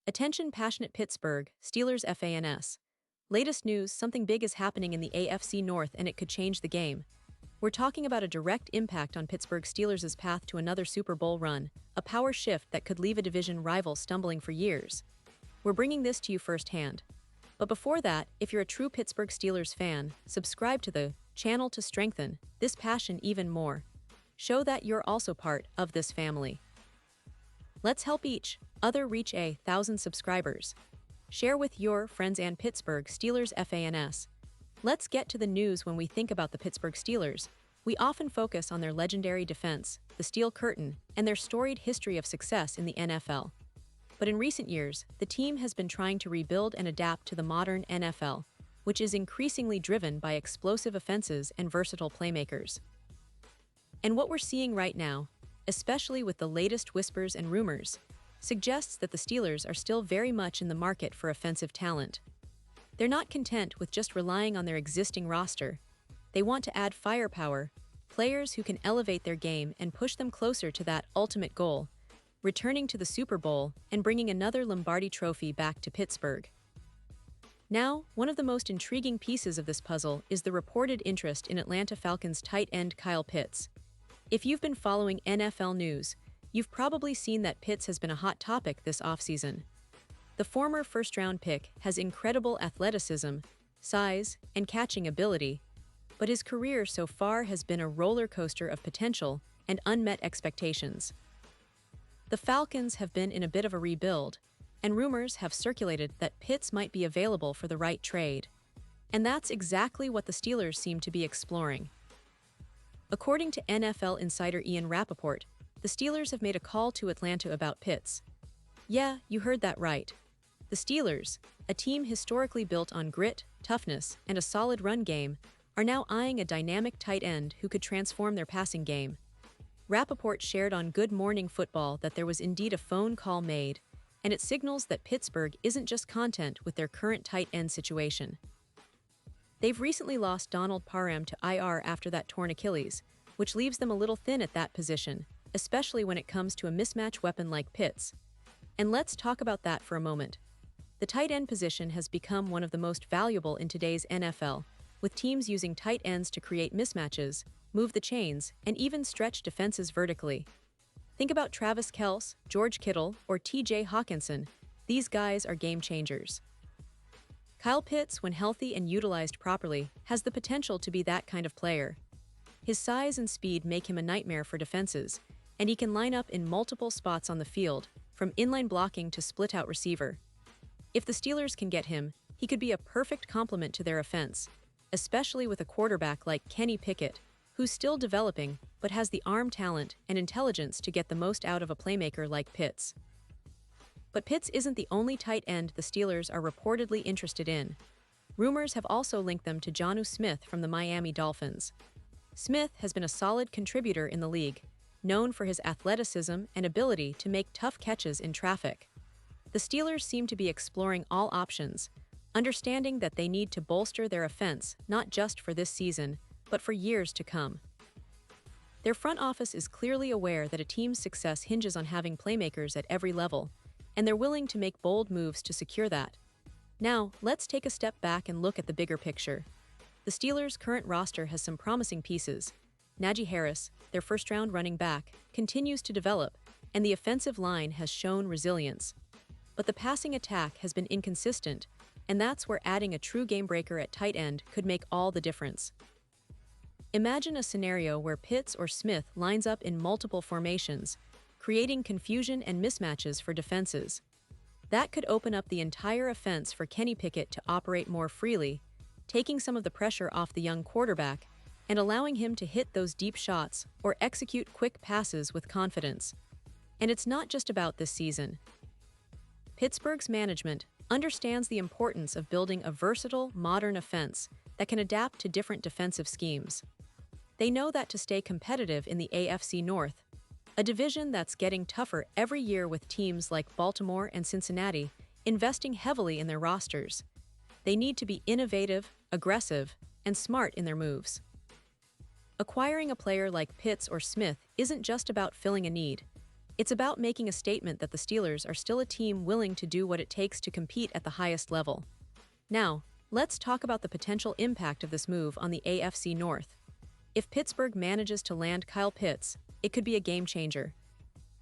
Attention passionate Pittsburgh Steelers fans. Latest news, something big is happening in the AFC North and it could change the game. We're talking about a direct impact on Pittsburgh Steelers' path to another Super Bowl run, a power shift that could leave a division rival stumbling for years. We're bringing this to you firsthand. But before that, if you're a true Pittsburgh Steelers fan, subscribe to the channel to strengthen this passion even more. Show that you're also part of this family. Let's help each other reach 1,000 subscribers. Share with your friends and Pittsburgh Steelers fans. Let's get to the news. When we think about the Pittsburgh Steelers, we often focus on their legendary defense, the Steel Curtain, and their storied history of success in the NFL. But in recent years, the team has been trying to rebuild and adapt to the modern NFL, which is increasingly driven by explosive offenses and versatile playmakers. And what we're seeing right now, especially with the latest whispers and rumors, suggests that the Steelers are still very much in the market for offensive talent. They're not content with just relying on their existing roster. They want to add firepower, players who can elevate their game and push them closer to that ultimate goal, returning to the Super Bowl and bringing another Lombardi trophy back to Pittsburgh. Now, one of the most intriguing pieces of this puzzle is the reported interest in Atlanta Falcons tight end Kyle Pitts. If you've been following NFL news, you've probably seen that Pitts has been a hot topic this offseason. The former first-round pick has incredible athleticism, size, and catching ability, but his career so far has been a roller coaster of potential and unmet expectations. The Falcons have been in a bit of a rebuild, and rumors have circulated that Pitts might be available for the right trade. And that's exactly what the Steelers seem to be exploring. According to NFL insider Ian Rappaport, the Steelers have made a call to Atlanta about Pitts. Yeah, you heard that right. The Steelers, a team historically built on grit, toughness, and a solid run game, are now eyeing a dynamic tight end who could transform their passing game. Rappaport shared on Good Morning Football that there was indeed a phone call made, and it signals that Pittsburgh isn't just content with their current tight end situation. They've recently lost Donald Parham to IR after that torn Achilles, which leaves them a little thin at that position, especially when it comes to a mismatch weapon like Pitts. And let's talk about that for a moment. The tight end position has become one of the most valuable in today's NFL, with teams using tight ends to create mismatches, move the chains, and even stretch defenses vertically. Think about Travis Kelce, George Kittle, or TJ Hawkinson. These guys are game changers. Kyle Pitts, when healthy and utilized properly, has the potential to be that kind of player. His size and speed make him a nightmare for defenses, and he can line up in multiple spots on the field, from inline blocking to split-out receiver. If the Steelers can get him, he could be a perfect complement to their offense, especially with a quarterback like Kenny Pickett, who's still developing but has the arm talent and intelligence to get the most out of a playmaker like Pitts. But Pitts isn't the only tight end the Steelers are reportedly interested in. Rumors have also linked them to Jonnu Smith from the Miami Dolphins. Smith has been a solid contributor in the league, known for his athleticism and ability to make tough catches in traffic. The Steelers seem to be exploring all options, understanding that they need to bolster their offense not just for this season, but for years to come. Their front office is clearly aware that a team's success hinges on having playmakers at every level, and they're willing to make bold moves to secure that. Now, let's take a step back and look at the bigger picture. The Steelers' current roster has some promising pieces. Najee Harris, their first-round running back, continues to develop, and the offensive line has shown resilience. But the passing attack has been inconsistent, and that's where adding a true game-breaker at tight end could make all the difference. Imagine a scenario where Pitts or Smith lines up in multiple formations, creating confusion and mismatches for defenses. That could open up the entire offense for Kenny Pickett to operate more freely, taking some of the pressure off the young quarterback and allowing him to hit those deep shots or execute quick passes with confidence. And it's not just about this season. Pittsburgh's management understands the importance of building a versatile, modern offense that can adapt to different defensive schemes. They know that to stay competitive in the AFC North, a division that's getting tougher every year with teams like Baltimore and Cincinnati investing heavily in their rosters, they need to be innovative, aggressive, and smart in their moves. Acquiring a player like Pitts or Smith isn't just about filling a need. It's about making a statement that the Steelers are still a team willing to do what it takes to compete at the highest level. Now, let's talk about the potential impact of this move on the AFC North. If Pittsburgh manages to land Kyle Pitts, it could be a game changer.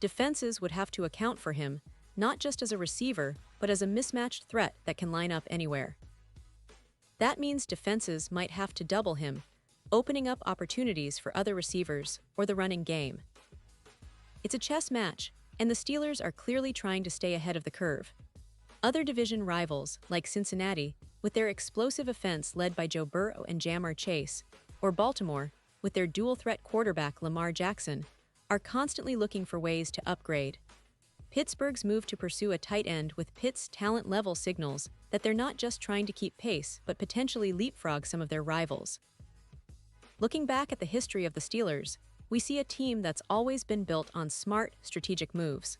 Defenses would have to account for him, not just as a receiver, but as a mismatched threat that can line up anywhere. That means defenses might have to double him, opening up opportunities for other receivers or the running game. It's a chess match, and the Steelers are clearly trying to stay ahead of the curve. Other division rivals, like Cincinnati, with their explosive offense led by Joe Burrow and Jamar Chase, or Baltimore, with their dual-threat quarterback Lamar Jackson, are constantly looking for ways to upgrade. Pittsburgh's move to pursue a tight end with Pitt's talent level signals that they're not just trying to keep pace but potentially leapfrog some of their rivals. Looking back at the history of the Steelers, we see a team that's always been built on smart, strategic moves.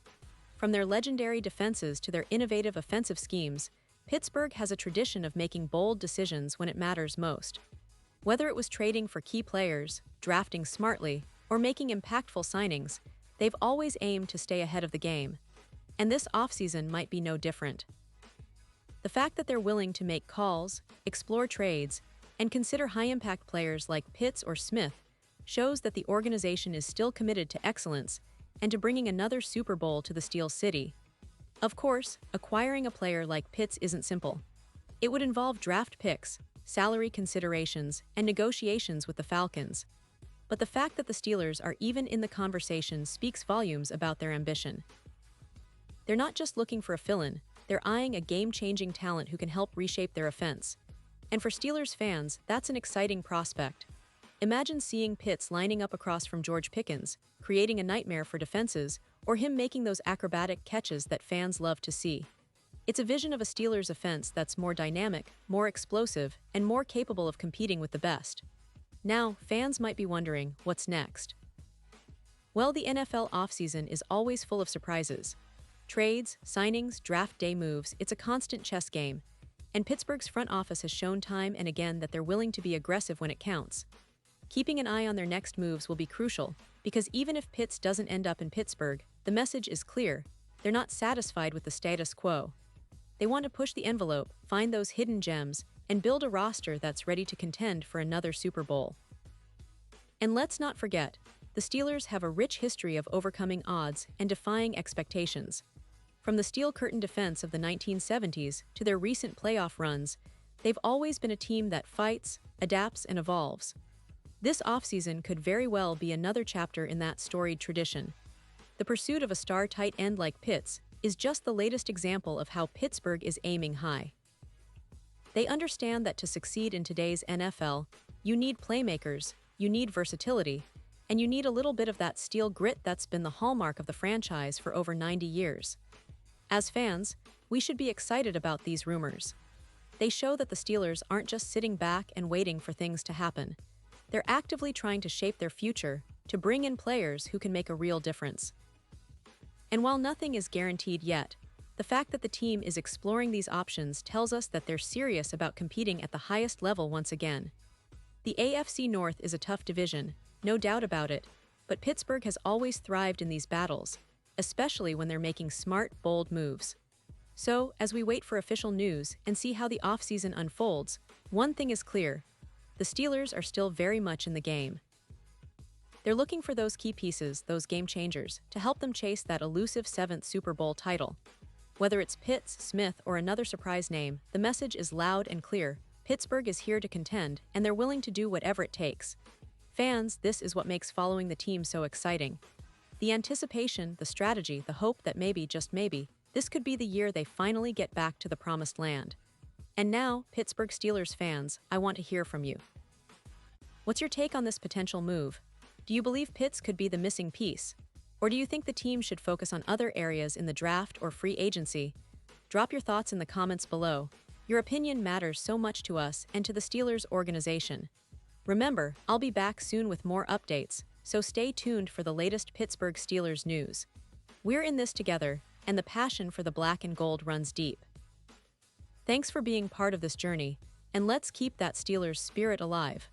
From their legendary defenses to their innovative offensive schemes, Pittsburgh has a tradition of making bold decisions when it matters most. Whether it was trading for key players, drafting smartly, or making impactful signings, they've always aimed to stay ahead of the game. And this offseason might be no different. The fact that they're willing to make calls, explore trades, and consider high-impact players like Pitts or Smith shows that the organization is still committed to excellence and to bringing another Super Bowl to the Steel City. Of course, acquiring a player like Pitts isn't simple. It would involve draft picks, salary considerations, and negotiations with the Falcons. But the fact that the Steelers are even in the conversation speaks volumes about their ambition. They're not just looking for a fill-in, they're eyeing a game-changing talent who can help reshape their offense. And for Steelers fans, that's an exciting prospect. Imagine seeing Pitts lining up across from George Pickens, creating a nightmare for defenses, or him making those acrobatic catches that fans love to see. It's a vision of a Steelers offense that's more dynamic, more explosive, and more capable of competing with the best. Now, fans might be wondering, what's next? Well, the NFL offseason is always full of surprises. Trades, signings, draft day moves, it's a constant chess game. And Pittsburgh's front office has shown time and again that they're willing to be aggressive when it counts. Keeping an eye on their next moves will be crucial, because even if Pitts doesn't end up in Pittsburgh, the message is clear. They're not satisfied with the status quo. They want to push the envelope, find those hidden gems, and build a roster that's ready to contend for another Super Bowl. And let's not forget, the Steelers have a rich history of overcoming odds and defying expectations. From the Steel Curtain defense of the 1970s to their recent playoff runs, they've always been a team that fights, adapts, and evolves. This offseason could very well be another chapter in that storied tradition. The pursuit of a star tight end like Pitts is just the latest example of how Pittsburgh is aiming high. They understand that to succeed in today's NFL, you need playmakers, you need versatility, and you need a little bit of that steel grit that's been the hallmark of the franchise for over 90 years. As fans, we should be excited about these rumors. They show that the Steelers aren't just sitting back and waiting for things to happen. They're actively trying to shape their future, to bring in players who can make a real difference. And while nothing is guaranteed yet, the fact that the team is exploring these options tells us that they're serious about competing at the highest level once again. The AFC North is a tough division, no doubt about it, but Pittsburgh has always thrived in these battles, especially when they're making smart, bold moves. So, as we wait for official news and see how the offseason unfolds, one thing is clear: the Steelers are still very much in the game. They're looking for those key pieces, those game changers, to help them chase that elusive 7th Super Bowl title. Whether it's Pitts, Smith, or another surprise name, the message is loud and clear. Pittsburgh is here to contend, and they're willing to do whatever it takes. Fans, this is what makes following the team so exciting. The anticipation, the strategy, the hope that maybe, just maybe, this could be the year they finally get back to the promised land. And now, Pittsburgh Steelers fans, I want to hear from you. What's your take on this potential move? Do you believe Pitts could be the missing piece? Or do you think the team should focus on other areas in the draft or free agency? Drop your thoughts in the comments below. Your opinion matters so much to us and to the Steelers organization. Remember, I'll be back soon with more updates, so stay tuned for the latest Pittsburgh Steelers news. We're in this together, and the passion for the black and gold runs deep. Thanks for being part of this journey, and let's keep that Steelers spirit alive.